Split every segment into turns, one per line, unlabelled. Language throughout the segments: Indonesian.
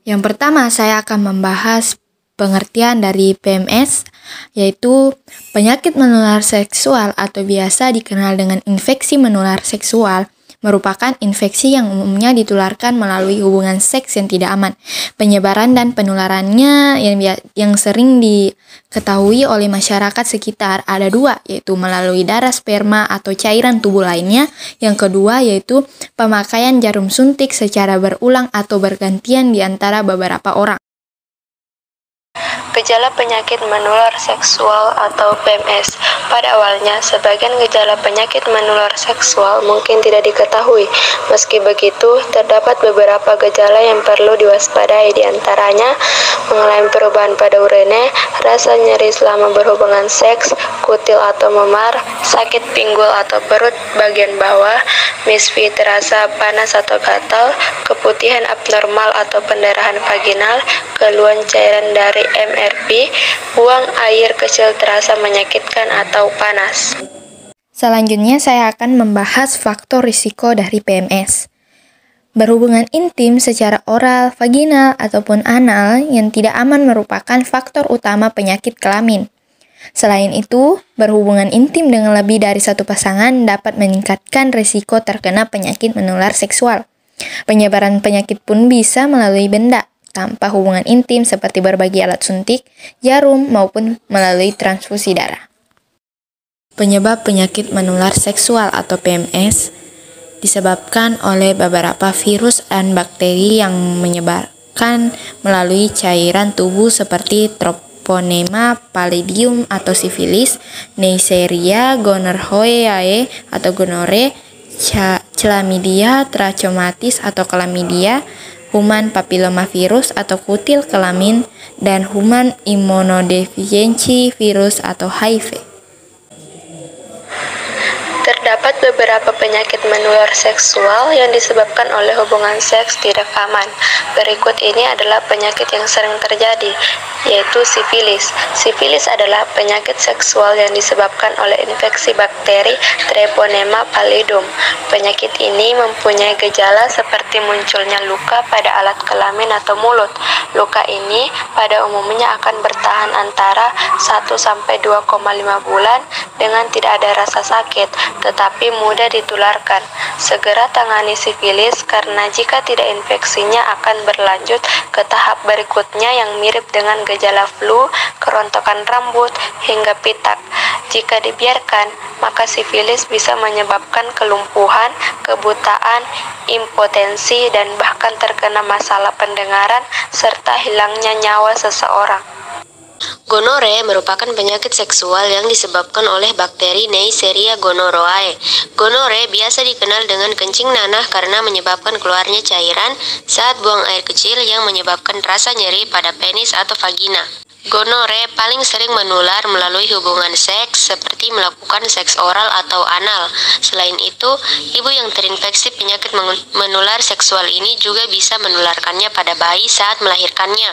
Yang pertama, saya akan membahas pengertian dari PMS, yaitu penyakit menular seksual atau biasa dikenal dengan infeksi menular seksual, merupakan infeksi yang umumnya ditularkan melalui hubungan seks yang tidak aman. Penyebaran dan penularannya yang sering diketahui oleh masyarakat sekitar ada dua, yaitu melalui darah, sperma, atau cairan tubuh lainnya. Yang kedua yaitu pemakaian jarum suntik secara berulang atau bergantian di antara beberapa orang.
Gejala penyakit menular seksual atau PMS. Pada awalnya, sebagian gejala penyakit menular seksual mungkin tidak diketahui. Meski begitu, terdapat beberapa gejala yang perlu diwaspadai, di antaranya mengalami perubahan pada urine, rasa nyeri selama berhubungan seks, kutil atau memar, sakit pinggul atau perut bagian bawah, misfi terasa panas atau gatal, keputihan abnormal atau pendarahan vaginal, keluhan cairan dari MRP, buang air kecil terasa menyakitkan atau panas.
Selanjutnya saya akan membahas faktor risiko dari PMS. Berhubungan intim secara oral, vaginal, ataupun anal yang tidak aman merupakan faktor utama penyakit kelamin. Selain itu, berhubungan intim dengan lebih dari satu pasangan dapat meningkatkan risiko terkena penyakit menular seksual. Penyebaran penyakit pun bisa melalui benda tanpa hubungan intim seperti berbagi alat suntik, jarum, maupun melalui transfusi darah. Penyebab penyakit menular seksual atau PMS disebabkan oleh beberapa virus dan bakteri yang menyebarkan melalui cairan tubuh seperti Treponema pallidum atau sifilis, Neisseria gonorrhoeae atau gonore, Chlamydia trachomatis atau chlamydia, human papillomavirus atau kutil kelamin, dan human immunodeficiency virus atau HIV.
Terdapat beberapa penyakit menular seksual yang disebabkan oleh hubungan seks tidak aman. Berikut ini adalah penyakit yang sering terjadi, yaitu sifilis. Sifilis adalah penyakit seksual yang disebabkan oleh infeksi bakteri Treponema pallidum. Penyakit ini mempunyai gejala seperti munculnya luka pada alat kelamin atau mulut. Luka ini pada umumnya akan bertahan antara 1-2,5 bulan dengan tidak ada rasa sakit, tetapi mudah ditularkan. Segera tangani sifilis karena jika tidak infeksinya akan berlanjut ke tahap berikutnya yang mirip dengan gejala flu, kerontokan rambut, hingga pitak. Jika dibiarkan, maka sifilis bisa menyebabkan kelumpuhan, kebutaan, impotensi, dan bahkan terkena masalah pendengaran serta hilangnya nyawa seseorang.
Gonore merupakan penyakit seksual yang disebabkan oleh bakteri Neisseria gonorrhoeae. Gonore biasa dikenal dengan kencing nanah karena menyebabkan keluarnya cairan saat buang air kecil yang menyebabkan rasa nyeri pada penis atau vagina. Gonore paling sering menular melalui hubungan seks seperti melakukan seks oral atau anal. Selain itu, ibu yang terinfeksi penyakit menular seksual ini juga bisa menularkannya pada bayi saat melahirkannya.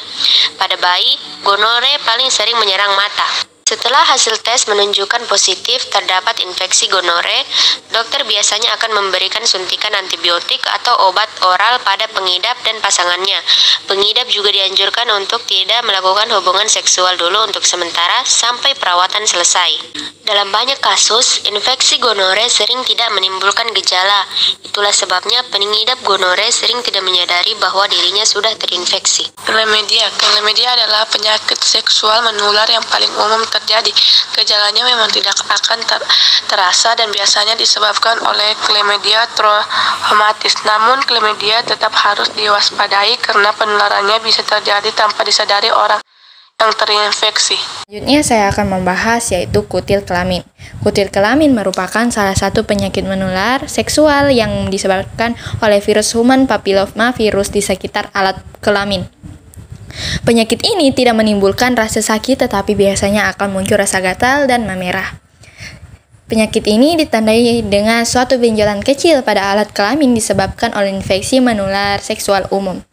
Pada bayi, gonore paling sering menyerang mata. Setelah hasil tes menunjukkan positif terdapat infeksi gonore, dokter biasanya akan memberikan suntikan antibiotik atau obat oral pada pengidap dan pasangannya. Pengidap juga dianjurkan untuk tidak melakukan hubungan seksual dulu untuk sementara sampai perawatan selesai. Dalam banyak kasus, infeksi gonore sering tidak menimbulkan gejala. Itulah sebabnya pengidap gonore sering tidak menyadari bahwa dirinya sudah terinfeksi.
Chlamydia adalah penyakit seksual menular yang paling umum terjadi. Gejalanya memang tidak akan terasa dan biasanya disebabkan oleh Chlamydia trachomatis. Namun Chlamydia tetap harus diwaspadai karena penularannya bisa terjadi tanpa disadari orang yang terinfeksi.
Selanjutnya saya akan membahas yaitu kutil kelamin. Kutil kelamin merupakan salah satu penyakit menular seksual yang disebabkan oleh virus human papillomavirus di sekitar alat kelamin. Penyakit ini tidak menimbulkan rasa sakit tetapi biasanya akan muncul rasa gatal dan memerah. Penyakit ini ditandai dengan suatu benjolan kecil pada alat kelamin disebabkan oleh infeksi menular seksual umum.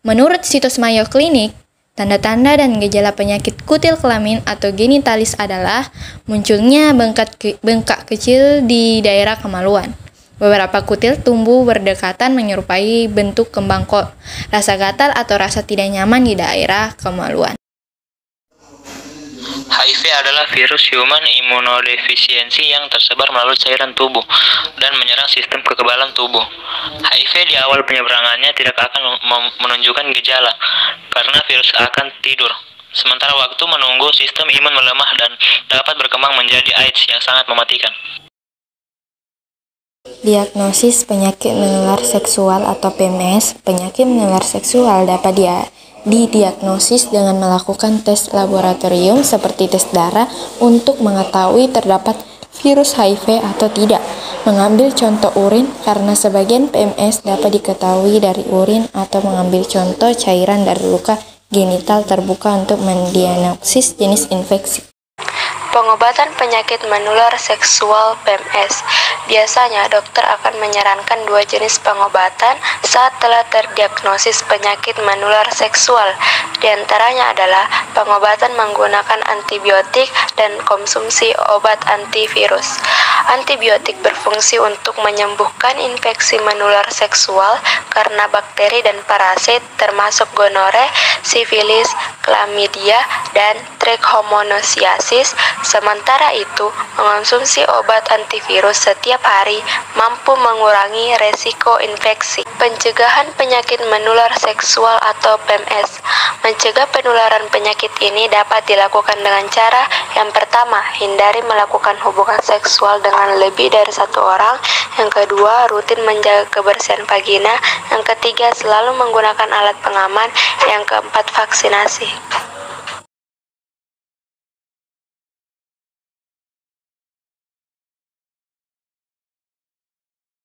Menurut situs Mayo Clinic, tanda-tanda dan gejala penyakit kutil kelamin atau genitalis adalah munculnya bengkak kecil di daerah kemaluan, Beberapa kutil tumbuh berdekatan menyerupai bentuk kembang kol. Rasa gatal atau rasa tidak nyaman di daerah kemaluan.
HIV adalah virus human immunodeficiency yang tersebar melalui cairan tubuh dan menyerang sistem kekebalan tubuh. HIV di awal penyebarannya tidak akan menunjukkan gejala karena virus akan tidur. Sementara waktu menunggu sistem imun melemah dan dapat berkembang menjadi AIDS yang sangat mematikan.
Diagnosis penyakit menular seksual atau PMS. Penyakit menular seksual dapat didiagnosis dengan melakukan tes laboratorium seperti tes darah untuk mengetahui terdapat virus HIV atau tidak. Mengambil contoh urin, karena sebagian PMS dapat diketahui dari urin, atau mengambil contoh cairan dari luka genital terbuka untuk mendiagnosis jenis infeksi.
Pengobatan penyakit menular seksual PMS. Biasanya dokter akan menyarankan 2 jenis pengobatan saat telah terdiagnosis penyakit menular seksual. Di antaranya adalah pengobatan menggunakan antibiotik dan konsumsi obat antivirus. Antibiotik berfungsi untuk menyembuhkan infeksi menular seksual karena bakteri dan parasit termasuk gonore, sifilis, chlamydia, dan trichomoniasis. Sementara itu, mengonsumsi obat antivirus setiap hari mampu mengurangi resiko infeksi. Pencegahan penyakit menular seksual atau PMS. Mencegah penularan penyakit ini dapat dilakukan dengan cara yang pertama, hindari melakukan hubungan seksual dengan lebih dari 1 orang. Yang kedua, rutin menjaga kebersihan vagina. Yang ketiga, selalu menggunakan alat pengaman. Yang keempat, vaksinasi.